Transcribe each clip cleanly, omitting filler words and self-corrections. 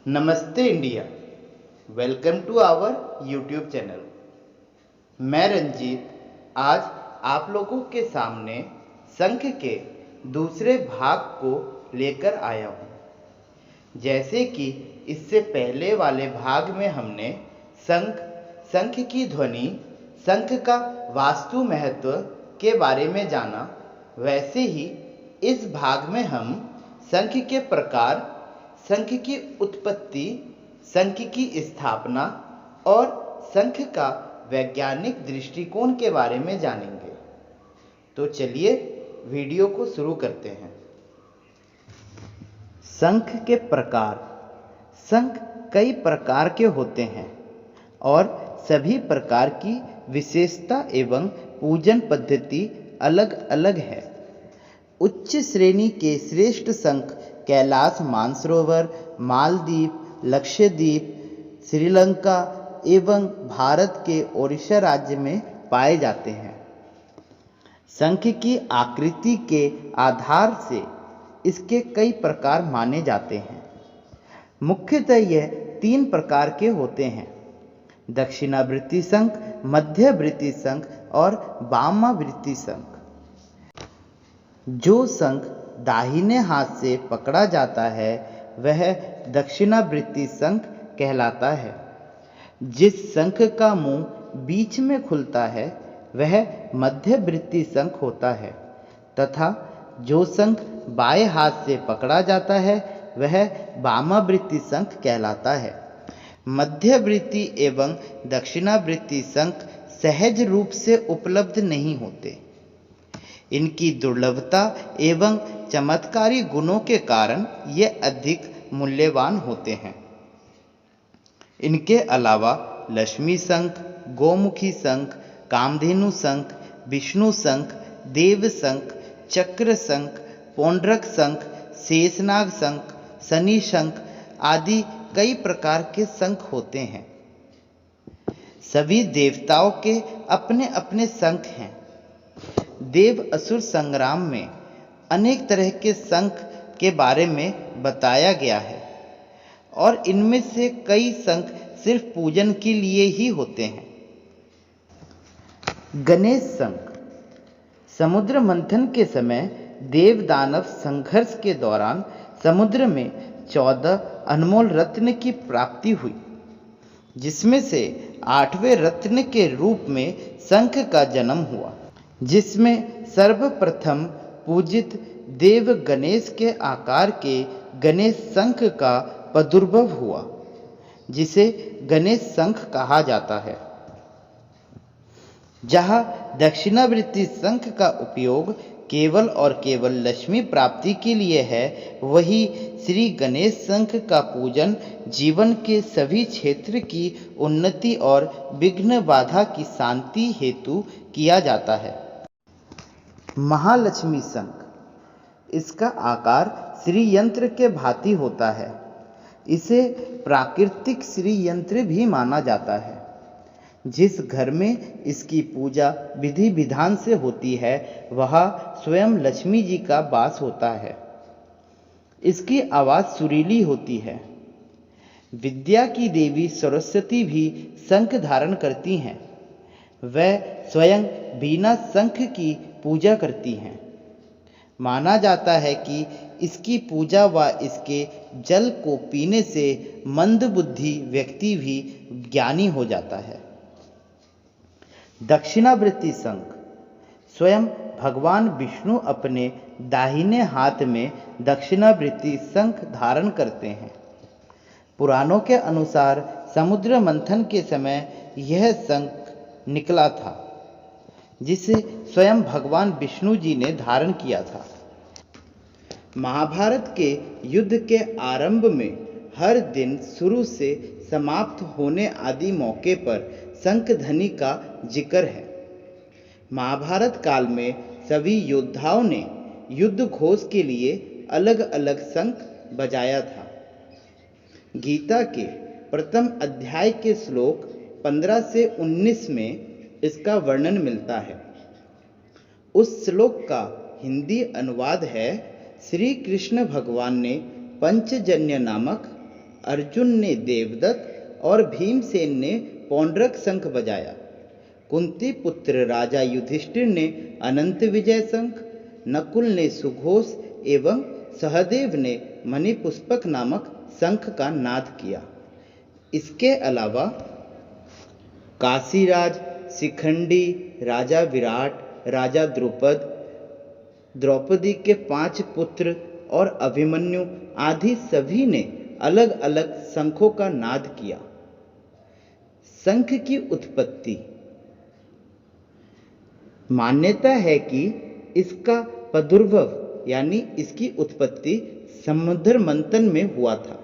नमस्ते India. Welcome to our YouTube channel. मैं रंजीत आज आप लोगों के सामने शंख के दूसरे भाग को लेकर आया हूँ। जैसे कि इससे पहले वाले भाग में हमने शंख, शंख की ध्वनि, शंख का वास्तु महत्व के बारे में जाना, वैसे ही इस भाग में हम शंख के प्रकार, शंख की उत्पत्ति, शंख की स्थापना और शंख का वैज्ञानिक दृष्टिकोण के बारे में जानेंगे। तो चलिए वीडियो को शुरू करते हैं। शंख के प्रकार। शंख कई प्रकार के होते हैं और सभी प्रकार की विशेषता एवं पूजन पद्धति अलग अलग है। उच्च श्रेणी के श्रेष्ठ शंख कैलाश मानसरोवर, मालदीव, लक्षद्वीप, श्रीलंका एवं भारत के ओडिशा राज्य में पाए जाते हैं। शंख की आकृति के आधार से इसके कई प्रकार माने जाते हैं। मुख्यतः यह 3 प्रकार के होते हैं: दक्षिणावृत्ति शंख, मध्यवृत्ति शंख और वामावृत्ति शंख। जो शंख दाहिने हाथ से पकड़ा जाता है वह दक्षिणावृत्ति शंख कहलाता है। जिस शंख का मुंह बीच में खुलता है वह मध्यवृत्ति शंख होता है तथा जो शंख बाएं हाथ से पकड़ा जाता है वह वामावृत्ति शंख कहलाता है। मध्यवृत्ति एवं दक्षिणावृत्ति शंख सहज रूप से उपलब्ध नहीं होते। इनकी दुर्लभता एवं चमत्कारी गुणों के कारण ये अधिक मूल्यवान होते हैं। इनके अलावा लक्ष्मी शंख, गोमुखी शंख, कामधेनु शंख, विष्णु शंख, देव शंख, चक्र शंख, पौंड्रक शंख, शेषनाग शंख, शनि शंख आदि कई प्रकार के शंख होते हैं। सभी देवताओं के अपने अपने शंख हैं। देव असुर संग्राम में अनेक तरह के शंख के बारे में बताया गया है और इनमें से कई शंख सिर्फ पूजन के लिए ही होते हैं। गणेश शंख। समुद्र मंथन के समय देव दानव संघर्ष के दौरान समुद्र में 14 अनमोल रत्न की प्राप्ति हुई, जिसमें से 8वें रत्न के रूप में शंख का जन्म हुआ, जिसमें सर्वप्रथम पूजित देव गणेश के आकार के गणेश शंख का प्रादुर्भाव हुआ, जिसे गणेश शंख कहा जाता है। जहाँ दक्षिणावृत्ति शंख का उपयोग केवल और केवल लक्ष्मी प्राप्ति के लिए है, वही श्री गणेश शंख का पूजन जीवन के सभी क्षेत्र की उन्नति और विघ्न बाधा की शांति हेतु किया जाता है। महालक्ष्मी शंख। इसका आकार श्री यंत्र के भांति होता है। इसे प्राकृतिक श्री यंत्र भी माना जाता है। जिस घर में इसकी पूजा विधि विधान से होती है वहाँ स्वयं लक्ष्मी जी का वास होता है। इसकी आवाज़ सुरीली होती है। विद्या की देवी सरस्वती भी शंख धारण करती हैं। वह स्वयं बिना शंख की पूजा करती हैं। माना जाता है कि इसकी पूजा व इसके जल को पीने से मंदबुद्धि व्यक्ति भी ज्ञानी हो जाता है। दक्षिणावृत्ति शंख। स्वयं भगवान विष्णु अपने दाहिने हाथ में दक्षिणावृत्ति शंख धारण करते हैं। पुराणों के अनुसार समुद्र मंथन के समय यह शंख निकला था, जिसे स्वयं भगवान विष्णु जी ने धारण किया था। महाभारत के युद्ध के आरंभ में हर दिन शुरू से समाप्त होने आदि मौके पर शंख ध्वनि का जिक्र है। महाभारत काल में सभी योद्धाओं ने युद्ध घोष के लिए अलग अलग शंख बजाया था। गीता के प्रथम अध्याय के श्लोक 15 से 19 में इसका वर्णन मिलता है। उस श्लोक का हिंदी अनुवाद है: श्री कृष्ण भगवान ने पंचजन्य नामक अर्जुन ने देवदत्त और भीमसेन ने पौंड्रक शंख बजाया। कुंती पुत्र राजा युधिष्ठिर ने अनंत विजय शंख, नकुल ने सुघोष एवं सहदेव ने मणिपुष्पक नामक शंख का नाद किया। इसके अलावा काशीराज, शिखंडी, राजा विराट, राजा द्रुपद, द्रौपदी के 5 पुत्र और अभिमन्यु आदि सभी ने अलग अलग शंखों का नाद किया। शंख की उत्पत्ति। मान्यता है कि इसका प्रादुर्भव यानी इसकी उत्पत्ति समुद्र मंथन में हुआ था।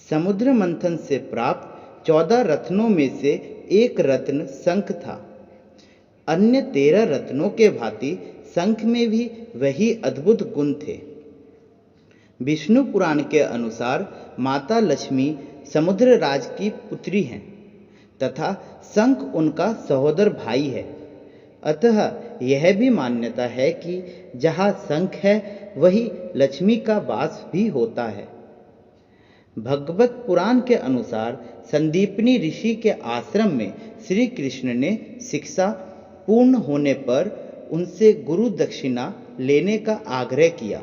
समुद्र मंथन से प्राप्त 14 रत्नों में से एक रत्न शंख था। अन्य 13 रत्नों के भांति शंख में भी वही अद्भुत गुण थे। विष्णु पुराण के अनुसार माता लक्ष्मी समुद्र राज की पुत्री हैं तथा शंख उनका सहोदर भाई है। अतः यह भी मान्यता है कि जहाँ शंख है वही लक्ष्मी का वास भी होता है। भगवत पुराण के अनुसार संदीपनी ऋषि के आश्रम में श्री कृष्ण ने शिक्षा पूर्ण होने पर उनसे गुरु दक्षिणा लेने का आग्रह किया।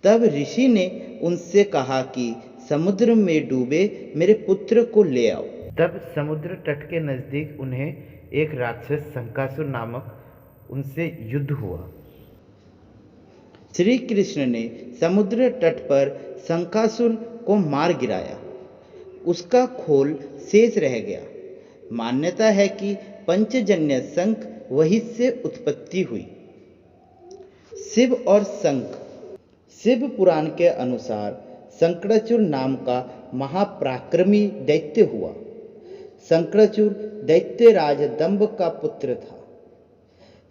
तब ऋषि ने उनसे कहा कि समुद्र में डूबे मेरे पुत्र को ले आओ। तब समुद्र तट के नजदीक उन्हें एक राक्षस शंकासुर नामक उनसे युद्ध हुआ। श्री कृष्ण ने समुद्र तट पर शंकासुर को मार गिराया। उसका खोल शेष रह गया। मान्यता है कि पंचजन्य शंख वहीं से उत्पत्ति हुई। शिव और शंख। शिव पुराण के अनुसार शंकराचुर नाम का महापराक्रमी दैत्य हुआ। शंकराचुर दैत्यराज दंभ का पुत्र था।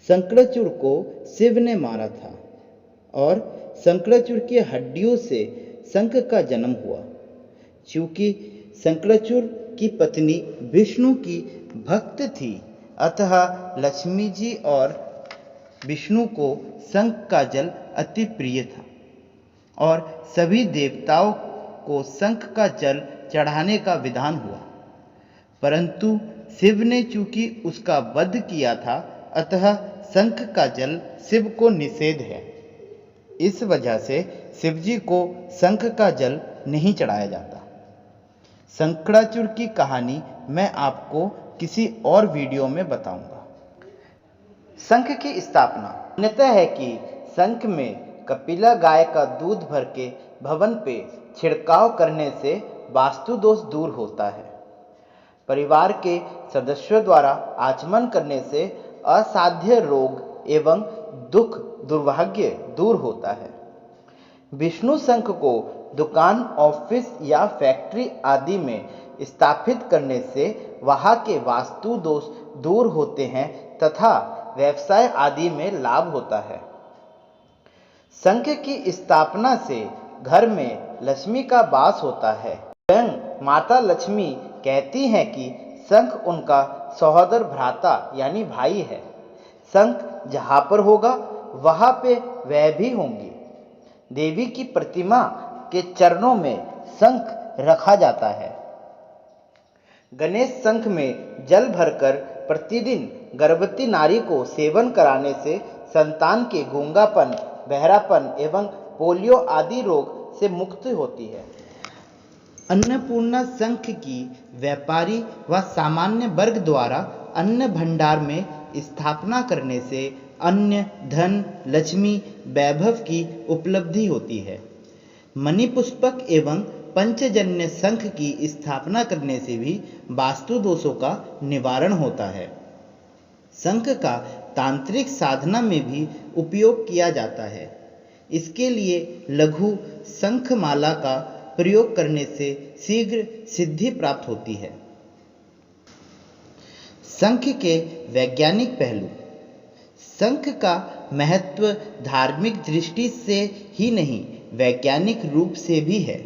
शंकराचुर को शिव ने मारा था और शंकराचुर की हड्डियों से शंख का जन्म हुआ। चूंकि शंकराचुर की पत्नी विष्णु की भक्त थी, अतः लक्ष्मी जी और विष्णु को शंख का जल अति प्रिय था और सभी देवताओं को शंख का जल चढ़ाने का विधान हुआ। परंतु शिव ने चूंकि उसका वध किया था, अतः शंख का जल शिव को निषेध है। इस वजह से शिवजी को शंख का जल नहीं चढ़ाया जाता। शंकराचुर की कहानी मैं आपको किसी और वीडियो में बताऊंगा। शंख की स्थापना। मान्यता है कि शंख में कपिला गाय का दूध भर के भवन पे छिड़काव करने से वास्तु दोष दूर होता है। परिवार के सदस्यों द्वारा आचमन करने से असाध्य रोग एवं दुख दुर्भाग्य दूर होता है। विष्णु शंख को दुकान, ऑफिस या फैक्ट्री आदि में स्थापित करने से वहां के वास्तु दोष दूर होते हैं तथा व्यवसाय आदि में लाभ होता है। शंख की स्थापना से घर में लक्ष्मी का वास होता है। स्वयं माता लक्ष्मी कहती हैं कि शंख उनका सहोदर भ्राता यानी भाई है। शंख जहाँ पर होगा वहाँ पे वह भी होंगी। देवी की प्रतिमा के चरणों में शंख रखा जाता है। गणेश शंख में जल भरकर प्रतिदिन गर्भवती नारी को सेवन कराने से संतान के गूंगापन, बहरापन एवं पोलियो आदि रोग से मुक्त होती है। अन्नपूर्णा शंख की व्यापारी व सामान्य वर्ग द्वारा अन्न भंडार में स्थापना करने से अन्न, धन, लक्ष्मी, वैभव की उपलब्धि होती है। मणिपुष्पक एवं पंचजन्य शंख की स्थापना करने से भी वास्तु दोषों का निवारण होता है। शंख का तांत्रिक साधना में भी उपयोग किया जाता है। इसके लिए लघु शंख माला का प्रयोग करने से शीघ्र सिद्धि प्राप्त होती है। शंख के वैज्ञानिक पहलू। शंख का महत्व धार्मिक दृष्टि से ही नहीं, वैज्ञानिक रूप से भी है।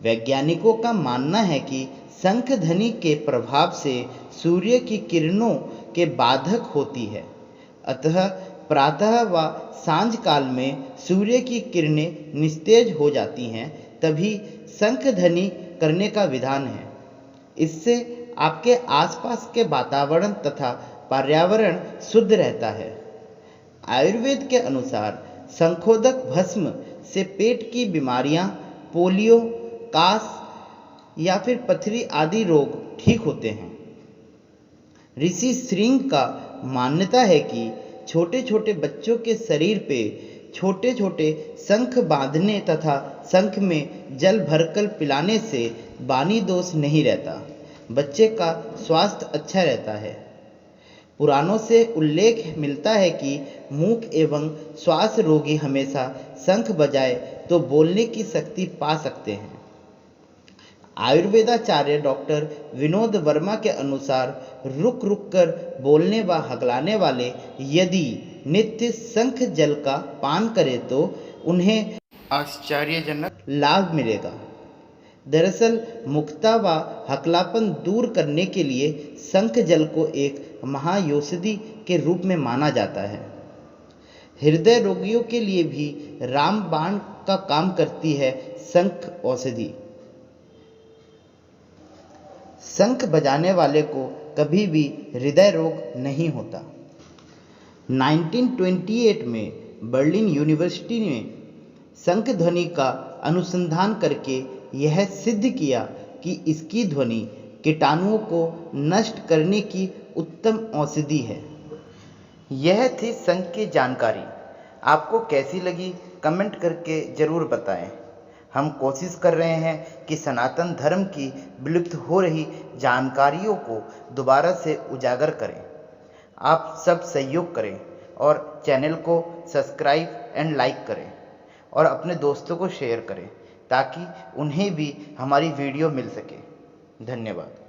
वैज्ञानिकों का मानना है कि शंख ध्वनि के प्रभाव से सूर्य की किरणों के बाधक होती है। अतः प्रातः व सांझ काल में सूर्य की किरणें निस्तेज हो जाती हैं, तभी शंख ध्वनि करने का विधान है। इससे आपके आसपास के वातावरण तथा पर्यावरण शुद्ध रहता है। आयुर्वेद के अनुसार शंखोदक भस्म से पेट की बीमारियां, पोलियो, कास या फिर पथरी आदि रोग ठीक होते हैं। ऋषि श्रृंग का मान्यता है कि छोटे छोटे बच्चों के शरीर पे छोटे छोटे शंख बांधने तथा शंख में जल भरकर पिलाने से वाणी दोष नहीं रहता, बच्चे का स्वास्थ्य अच्छा रहता है। पुराणों से उल्लेख मिलता है कि मूक एवं श्वास रोगी हमेशा शंख बजाए तो बोलने की शक्ति पा सकते हैं। आयुर्वेदाचार्य डॉक्टर विनोद वर्मा के अनुसार रुक रुक कर बोलने व हकलाने वाले यदि नित्य शंख जल का पान करें तो उन्हें आश्चर्यजनक लाभ मिलेगा। दरअसल मुक्ता व हकलापन दूर करने के लिए शंख जल को एक महाऔषधि के रूप में माना जाता है। हृदय रोगियों के लिए भी रामबाण का काम करती है शंख औषधि। शंख बजाने वाले को कभी भी हृदय रोग नहीं होता। 1928 में बर्लिन यूनिवर्सिटी ने शंख ध्वनि का अनुसंधान करके यह सिद्ध किया कि इसकी ध्वनि कीटाणुओं को नष्ट करने की उत्तम औषधि है। यह थी शंख की जानकारी। आपको कैसी लगी कमेंट करके ज़रूर बताएं। हम कोशिश कर रहे हैं कि सनातन धर्म की विलुप्त हो रही जानकारियों को दोबारा से उजागर करें। आप सब सहयोग करें और चैनल को सब्सक्राइब एंड लाइक करें और अपने दोस्तों को शेयर करें ताकि उन्हें भी हमारी वीडियो मिल सके। धन्यवाद।